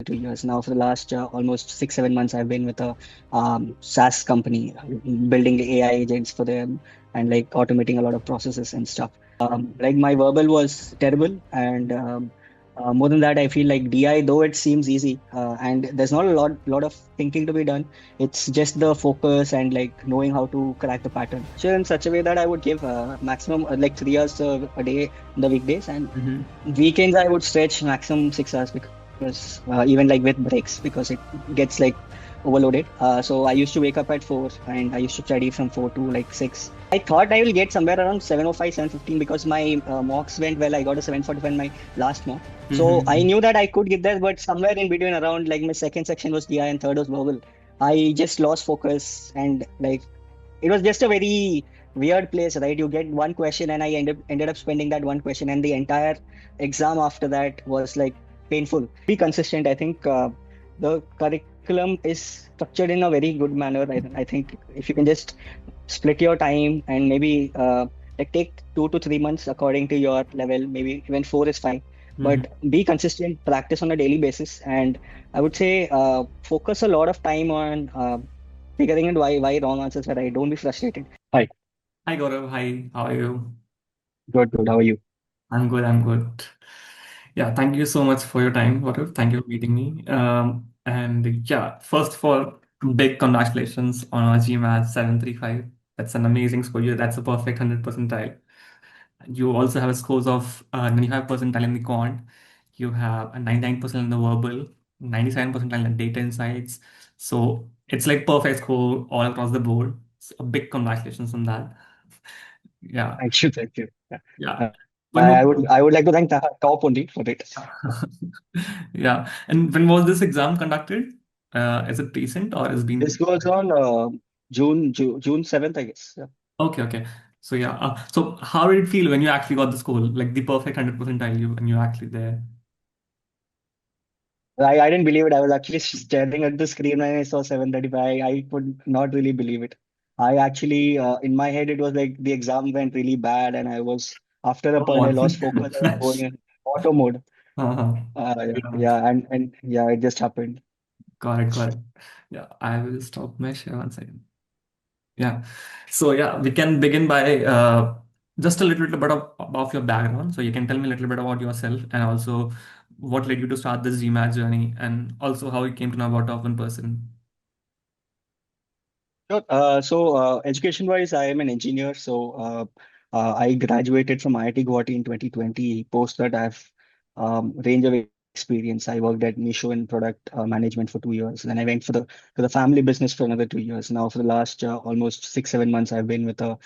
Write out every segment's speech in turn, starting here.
2 years now. For the last almost 6, 7 months, I've been with a SaaS company, building AI agents for them and like automating a lot of processes and stuff. Like my verbal was terrible, and more than that, I feel like DI, though it seems easy, and there's not a lot of thinking to be done. It's just the focus and like knowing how to crack the pattern. So in such a way that I would give maximum like 3 hours a day in the weekdays, and Mm-hmm. weekends I would stretch maximum 6 hours because even like with breaks because it gets like overloaded. So I used to wake up at 4 and I used to study from 4 to like 6. I thought I will get somewhere around 7:05, 7:15 because my mocks went well. I got a 7:45 in my last mock. So I Mm-hmm. knew that I could get there, but somewhere in between around like my second section was DI and third was verbal. I just lost focus and like it was just a very weird place, right? You get one question and I ended up spending that one question and the entire exam after that was like painful. Be consistent. I think the curriculum is structured in a very good manner. I think if you can just split your time and maybe like take 2 to 3 months according to your level, maybe even four is fine. Mm-hmm. But be consistent, practice on a daily basis, and I would say focus a lot of time on figuring out why wrong answers are right. Don't be frustrated. Hi, Hi Gaurav, hi, how are you? good, good. How are you? I'm good, I'm good. Yeah, thank you so much for your time, Gaurav. Thank you for meeting me. And yeah, first of all, big congratulations on our GMAT 735. That's an amazing score. That's a perfect 100 percentile. You also have a scores of 95 percentile in the quant. You have a 99% in the verbal, 97 percentile in the data insights. So it's like perfect score all across the board. So a big congratulations on that. Yeah. Thank you, thank you. Yeah. Yeah. When was I would like to thank the top only for it. yeah. And when was this exam conducted? Is it recent or has This been goes on June 7th, I guess. Yeah. okay, okay. So yeah. So how did it feel when you actually got the score? Like the perfect 100 percentile you when you actually there? I didn't believe it. I was actually staring at the screen when I saw 735. I could not really believe it. I actually, in my head, it was like the exam went really bad, and I was after a Come point, I on. lost focus. I was going in auto mode. Uh-huh. Yeah, Yeah. yeah, and yeah, it just happened. Got it, got it. Yeah, I will stop my share 1 second. Yeah. So yeah, we can begin by just a little bit about your background. So you can tell me a little bit about yourself and also what led you to start this GMAT journey and also how you came to know about top 1%. Sure. Education-wise, I am an engineer. I graduated from IIT Guwahati in 2020. Post that, I have range of experience. I worked at Meesho in product management for 2 years. Then I went for the family business for another 2 years. Now, for the last almost 6, 7 months, I've been with a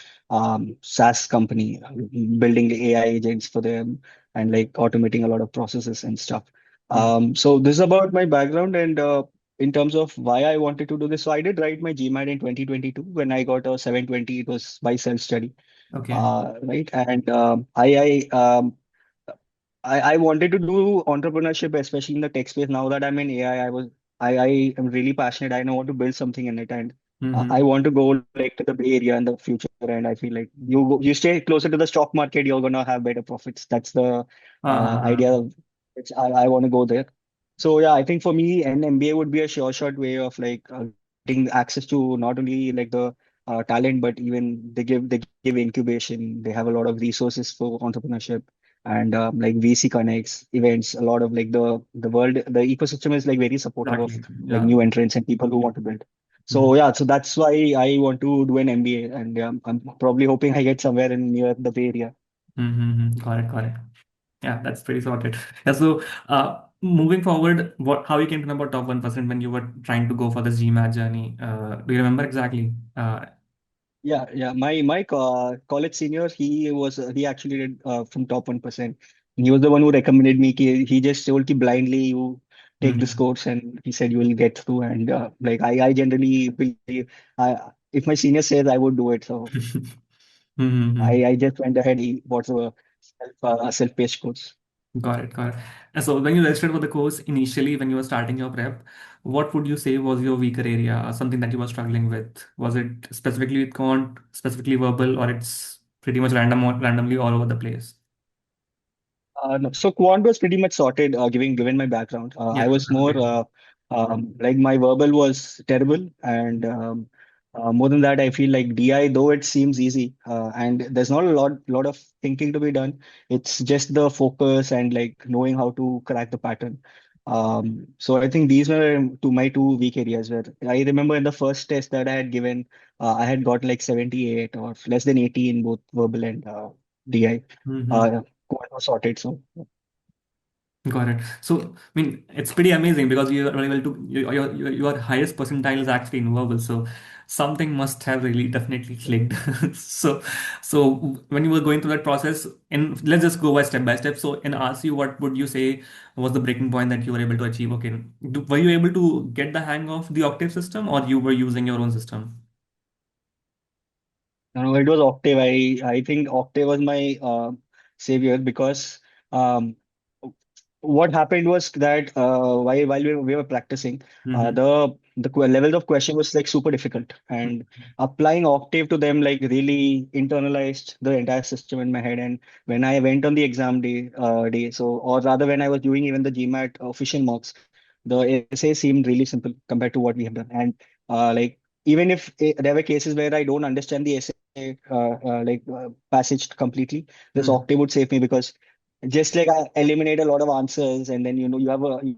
SaaS company, building AI agents for them and like automating a lot of processes and stuff. Mhm. So this is about my background and in terms of why I wanted to do this. So I did write my GMAT in 2022 when I got a 720. It was by self-study, Okay. right? And I wanted to do entrepreneurship, especially in the tech space. Now that I'm in AI, I am really passionate. I know want to build something in it, and I Mm-hmm. want to go like to the Bay Area in the future. And I feel like you stay closer to the stock market, you're gonna have better profits. That's the Uh, idea of which I want to go there. So yeah, I think for me, an MBA would be a sure shot way of like getting access to not only like the talent, but even they give incubation. They have a lot of resources for entrepreneurship and like VC connects, events. A lot of like the world, the ecosystem is like very supportive of exactly. like Yeah. new entrants and people who want to build. Mm-hmm. So yeah, so that's why I want to do an MBA, and I'm probably hoping I get somewhere in near the Bay Area. Mm-hmm. Got it. Got it. Yeah, that's pretty sorted. Yeah. So, moving forward, how you came to know about top 1% when you were trying to go for the GMAT journey? Do you remember exactly? Yeah. My college senior, he actually did from top 1%. He was the one who recommended me. He just told me blindly, you take this Mm-hmm. course, and he said you will get through. And like I generally believe, if my senior says, I would do it. So Mm-hmm. I just went ahead. He bought a self-paced course. Got it, got it. And so when you registered for the course initially, when you were starting your prep, what would you say was your weaker area, something that you were struggling with? Was it specifically with quant, specifically verbal, or it's pretty much randomly all over the place? No. So quant was pretty much sorted, given my background. Yeah, I was more like my verbal was terrible, and more than that, I feel like DI, though it seems easy, and there's not a lot of thinking to be done. It's just the focus and like knowing how to crack the pattern. So I think these were my two weak areas where I remember in the first test that I had given, I had got like 78 or less than 80 in both verbal and DI. hmm Quant was sorted. So Got it. So, I mean, it's pretty amazing because you are able to, your highest percentile is actually in verbal. So, something must have really definitely clicked. So, so when you were going through that process, and let's just go by step. So, in RC, what would you say was the breaking point that you were able to achieve? Okay, were you able to get the hang of the octave system, or you were using your own system? no, it was Octave. I think Octave was my savior because um, what happened was that while we were practicing, Mm-hmm. the level of question was like super difficult, and applying Octave to them like really internalized the entire system in my head. And when I went on the exam day, so or rather when I was doing even the GMAT official mocks, the essay seemed really simple compared to what we have done. And like even if there were cases where I don't understand the essay passage completely, this Mm-hmm. Octave would save me because just like I eliminate a lot of answers, and then you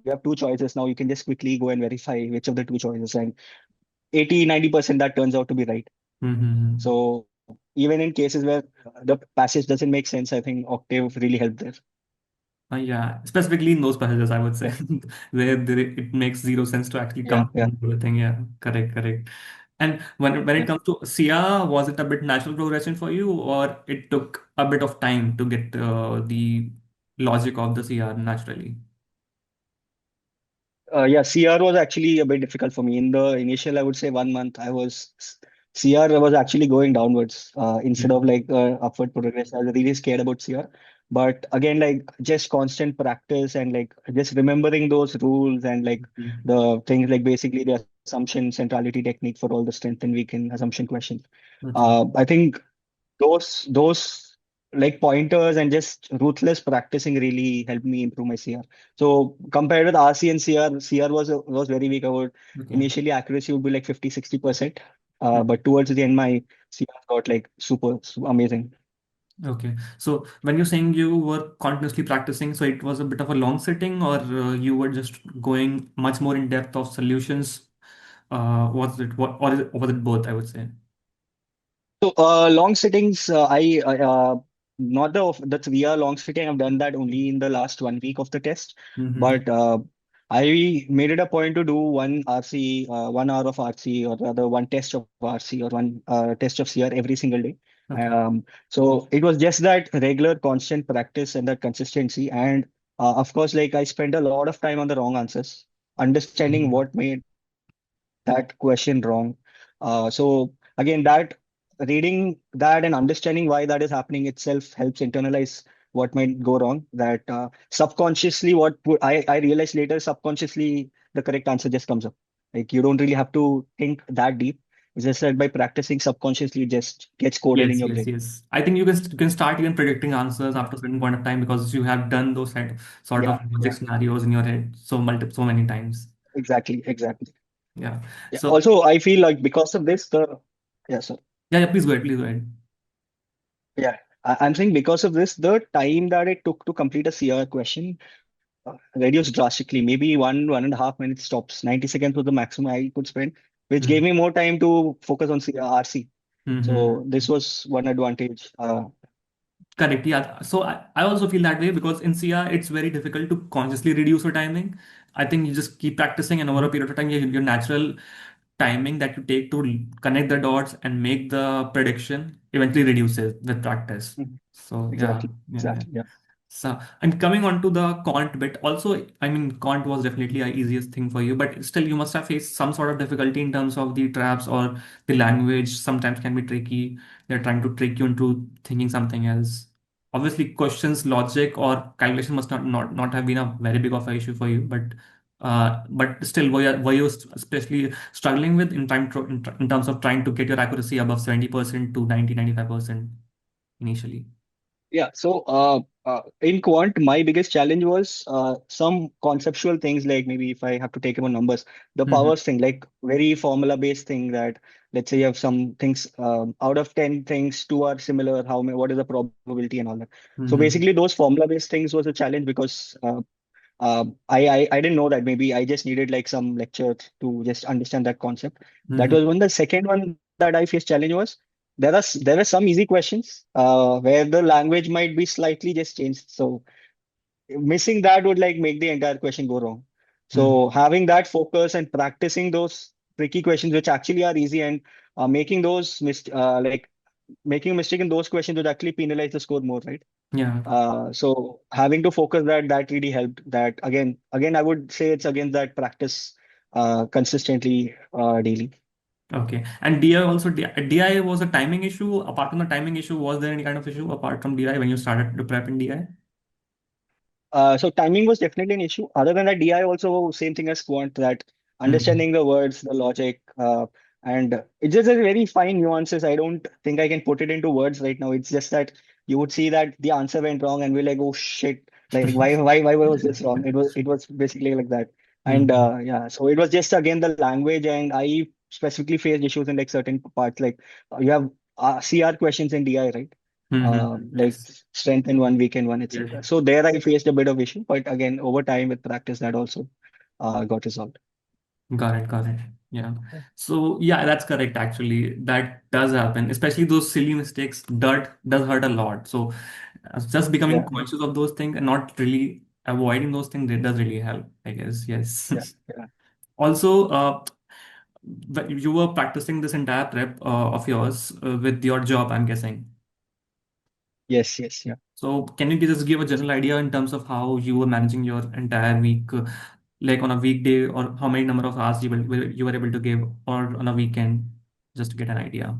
have two choices now. You can just quickly go and verify which of the two choices, and 80-90% that turns out to be right. Mm-hmm. So even in cases where the passage doesn't make sense, I think Octave really helped there. Yeah, specifically in those passages, I would say, Yeah, where it makes zero sense to actually yeah, yeah. combine everything. Yeah, correct, correct. And when it Yeah. comes to CR, was it a bit natural progression for you, or it took a bit of time to get the logic of the CR naturally? Yeah, CR was actually a bit difficult for me. In the initial, I would say 1 month, CR was actually going downwards instead of Mhm. like upward progress. I was really scared about CR. But again, like just constant practice and like just remembering those rules and like Mhm. the things like basically the assumption centrality technique for all the strength and weaken assumption questions. Okay. I think those like pointers and just ruthless practicing really helped me improve my CR. So compared with RC and CR was very weak. I would Okay. initially accuracy would be like 50-60%. Mhm. But towards the end, my CR got like super amazing. Okay. So when you're saying you were continuously practicing, so it was a bit of a long sitting, or you were just going much more in depth of solutions? Was it what, or was it both? I would say. So long sittings, not the 3 hour long sitting. I've done that only in the last 1 week of the test, Mm-hmm. but I made it a point to do one RC, 1 hour of RC, or rather one test of RC or one test of CR every single day. Okay. So it was just that regular, constant practice and that consistency, and of course, like I spent a lot of time on the wrong answers, understanding Mhm. what made that question wrong. So again, that reading that and understanding why that is happening itself helps internalize what might go wrong. That subconsciously, I realized later, subconsciously the correct answer just comes up. Like you don't really have to think that deep. It's just that by practicing subconsciously, it just gets coded in Yes, your yes, brain. yes. I think you can start even predicting answers after a certain point of time because you have done those sort of Yeah, logic yeah, scenarios in your head so many times. exactly. Yeah. Yeah. So Also, I feel like because of this, the yeah, sorry. yeah, yeah. Please go ahead. Please go ahead. Yeah, I'm saying because of this, the time that it took to complete a CR question reduced drastically. Maybe 1.5 minutes stops. 90 seconds was the maximum I could spend, which gave me more time to focus on RC. Mm-hmm. So this was one advantage. Correct. Yeah. So I also feel that way because in CR it's very difficult to consciously reduce your timing. I think you just keep practicing and over a period of time, your natural timing that you take to connect the dots and make the prediction eventually reduces with practice. Mhm. So yeah, Exactly, yeah, yeah. yeah. So, and coming on to the quant bit, also, I mean, quant was definitely a easiest thing for you, but still you must have faced some sort of difficulty in terms of the traps or the language sometimes can be tricky. They're trying to trick you into thinking something else. Obviously, questions, logic, or calculation must not have been a very big of an issue for you, but still, were you especially struggling with in terms of trying to get your accuracy above 70% to 90 95% initially? Yeah. So In quant, my biggest challenge was some conceptual things, like maybe if I have to take about numbers, the Mm-hmm. powers thing, like very formula based thing that let's say you have some things out of 10 things, two are similar, what is the probability and all that. So basically, Mm-hmm. those formula based things was a challenge because I didn't know that. Maybe I just needed like some lecture to just understand that concept. That Mm-hmm. was one. The second one that I faced challenge was there were some easy questions where the language might be slightly just changed. So missing that would like make the entire question go wrong. So having that focus and practicing those tricky questions, which actually are easy, and making those like making a mistake in those questions would actually penalize the score more, right? Yeah. So having to focus that really helped. That again, I would say it's again that practice consistently daily. Okay. And DI also, DI was a timing issue. Apart from the timing issue, was there any kind of issue apart from DI when you started to prep in DI? So timing was definitely an issue. Other than that, DI also same thing as quant, that Mm-hmm. understanding the words, the logic, and it's just a very fine nuances. I don't think I can put it into words right now. It's just that you would see that the answer went wrong, and we're like, oh shit, like why was this wrong? It was basically like that. And Mm-hmm. yeah, so it was just again the language, and I specifically faced issues in like certain parts, like you have CR questions in DI, right? Mm-hmm. Like Yes. strength in one, weak in one, Yes. etc. So there I faced a bit of issue, but again, over time with practice, that also got resolved. Got it. Got it. Yeah. So yeah, that's correct. Actually, that does happen. Especially those silly mistakes. Dirt does hurt a lot. So just becoming Yeah, conscious of those things and not really avoiding those things, it does really help, I guess. yeah, Yes. yeah. Also, you were practicing this entire prep of yours with your job, I'm guessing. Yes, yes, yeah. So can you just give a general idea in terms of how you were managing your entire week, like on a weekday, or how many number of hours you were able to give, or on a weekend, just to get an idea.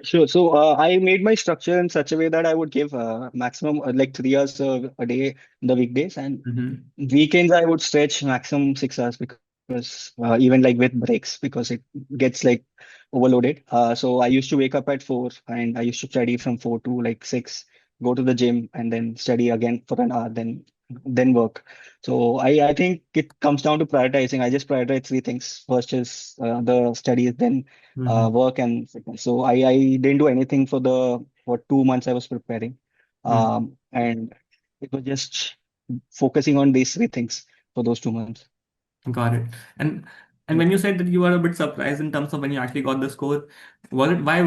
Sure. So I made my structure in such a way that I would give maximum like 3 hours a day in the weekdays, and Mm-hmm. weekends I would stretch maximum 6 hours because even like with breaks, because it gets like overloaded. So I used to wake up at 4 and I used to study from 4 to like 6, go to the gym and then study again for an hour, then work. So I think it comes down to prioritizing. I just prioritize three things. First is the studies, then Mm-hmm. work and fitness. So I didn't do anything for the for 2 months I was preparing, and it was just focusing on these three things for those 2 months. Got it. And and Yeah. when you said that you were a bit surprised in terms of when you actually got the score, was it why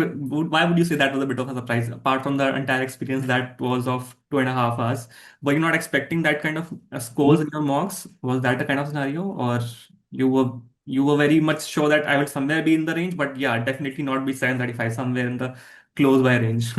would you say that was a bit of a surprise? Apart from the entire experience that was of 2.5 hours, were you not expecting that kind of scores in Mhm. your mocks? Was that the kind of scenario, or you were you were very much sure that I will somewhere be in the range, but yeah, definitely not be 735, somewhere in the close by range.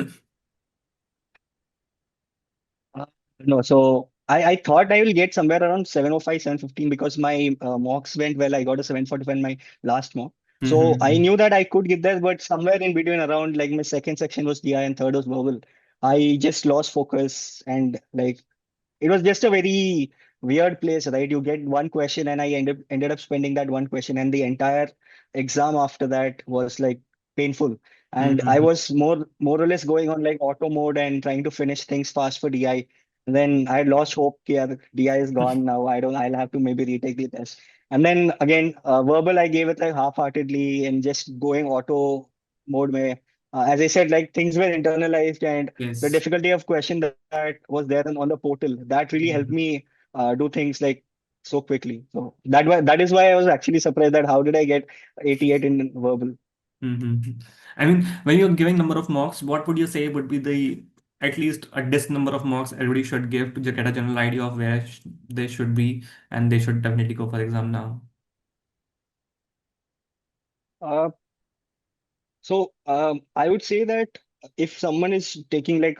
Uh, no, so I thought I will get somewhere around 705, 715 because my mocks went well. I got a 745 in my last mock. So I Mm-hmm. knew that I could get there, but somewhere in between around like my second section was DI and third was verbal. I just lost focus, and like it was just a very weird place, right? You get one question, and I ended up spending that one question, and the entire exam after that was like painful. And I Mm-hmm. was more or less going on like auto mode and trying to finish things fast for DI. And then I lost hope. Yeah, DI is gone now. I'll have to maybe retake the test. And then again, verbal, I gave it like half-heartedly and just going auto mode. As I said, like things were internalized, and the Yes. difficulty of question that was there on the portal, that really helped Mm-hmm. me do things like so quickly. So that is why I was actually surprised that how did I get 88 in verbal. Mm-hmm. I mean, when you're giving number of mocks, what would you say would be the at least a this number of mocks everybody should give to get a general idea of where they should be, and they should definitely go for exam now. Uh, So I would say that if someone is taking like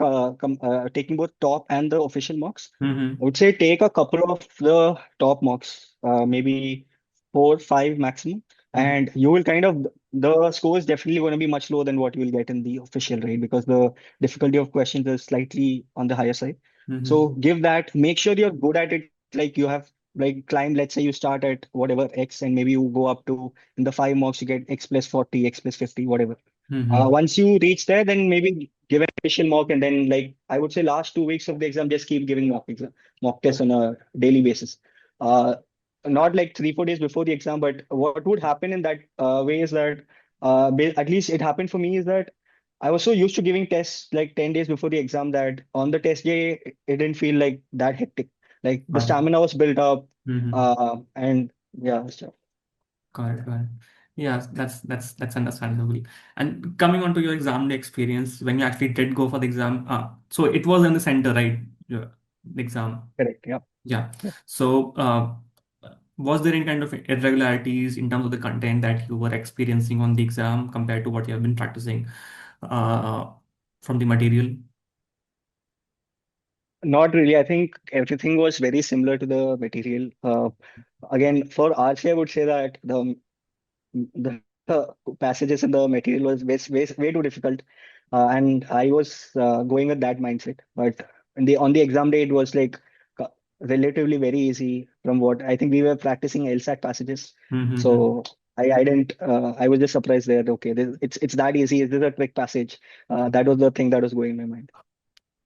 taking both top and the official mocks, I Mm-hmm. would say take a couple of the top mocks, maybe 4, 5 maximum, Mm-hmm. and you will kind of the score is definitely going to be much lower than what you will get in the official, right? Because the difficulty of questions is slightly on the higher side. So Mm-hmm. give that. Make sure you're good at it. Like you have like climbed. Let's say you start at whatever X, and maybe you go up to in the 5 mocks you get X plus 40, X plus 50, whatever. Mm-hmm. Once you reach there, then maybe give an official mock, and then like I would say last 2 weeks of the exam, just keep giving mock tests on a daily basis. Uh, Not like 3 4 days before the exam, but what would happen in that way is that at least it happened for me is that I was so used to giving tests like 10 days before the exam that on the test day it didn't feel like that hectic. Like the Got it. stamina was built up, Mm-hmm. and yeah, so Got it. Got it. Yeah, that's understandable. And coming on to your exam day experience, when you actually did go for the exam, so it was in the center, right? Yeah, the exam. correct. Yeah. Yeah. So, was there any kind of irregularities in terms of the content that you were experiencing on the exam compared to what you have been practicing uh, from the material? Not really. I think everything was very similar to the material. Again, for RC, I would say that the passages in the material was way too difficult, and I was going with that mindset. But on the exam day, it was like relatively very easy from what I think we were practicing LSAT passages. Mm-hmm. So I didn't. I was just surprised there. Okay, it's that easy. Is this a trick passage? That was the thing that was going in my mind.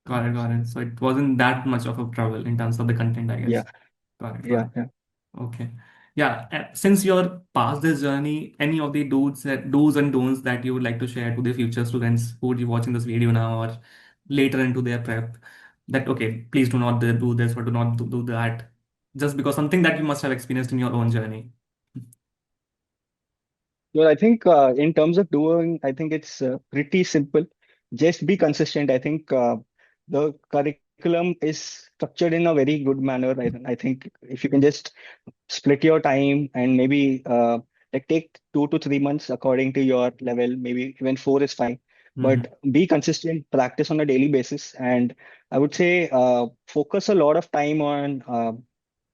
Got it, got it. So it wasn't that much of a trouble in terms of the content, I Yeah, guess. Got it, got yeah, it. yeah. Okay. Yeah, since you're past this journey, any of the do's and don'ts that you would like to share to the future students who would be watching this video now or later into their prep, that okay, please do not do this or do not do that, just because something that you must have experienced in your own journey. Well, I think in terms of doing, I think it's pretty simple. Just be consistent. I think the curriculum is structured in a very good manner. I think if you can just split your time and maybe like take 2 to 3 months according to your level, maybe even four is fine. Mm-hmm. But be consistent, practice on a daily basis, and I would say focus a lot of time on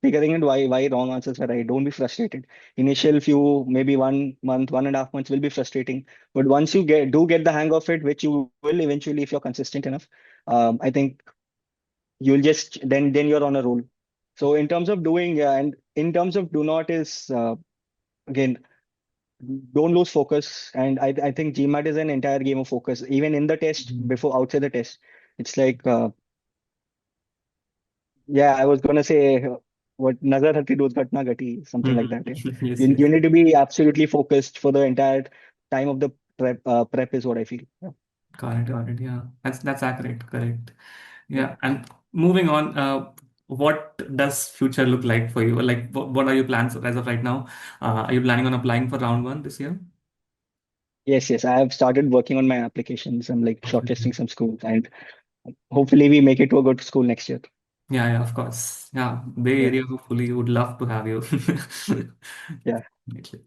figuring out why wrong answers are right. Don't be frustrated. Initial few, maybe 1 month, 1.5 months will be frustrating, but once you get the hang of it, which you will eventually if you're consistent enough, I think you'll just then you're on a roll. So in terms of doing, yeah, and in terms of do not is again, don't lose focus. And I think GMAT is an entire game of focus. Even in the test, before outside the test, it's like yeah, I was gonna say what nazar hati dudh ghatna ghati, something like that. Yeah. Mm-hmm. Yes, yes. You need to be absolutely focused for the entire time of the prep is what I feel. Yeah. Got it, got it. Yeah, that's accurate, correct. Yeah. Yeah, and moving on, what does future look like for you? Like, what are your plans as of right now? Are you planning on applying for round one this year? Yes, yes. I have started working on my applications. I'm like Mhm. shortlisting some schools, and hopefully we make it to a good school next year. Yeah, yeah, of course. Yeah, Bay Yeah, Area hopefully would love to have you. yeah. Definitely.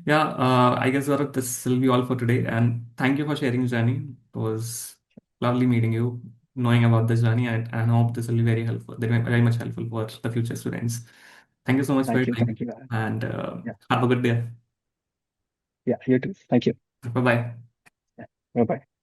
Yeah, I guess Gaurav, this will be all for today. And thank you for sharing your journey. It was lovely meeting you, knowing about this journey, and I hope this will be very helpful, very much helpful for the future students. Thank you so much for your Thank you, time, thank you. and Yeah, have a good day. yeah. You too. Thank you. Bye bye. Yeah. Bye bye.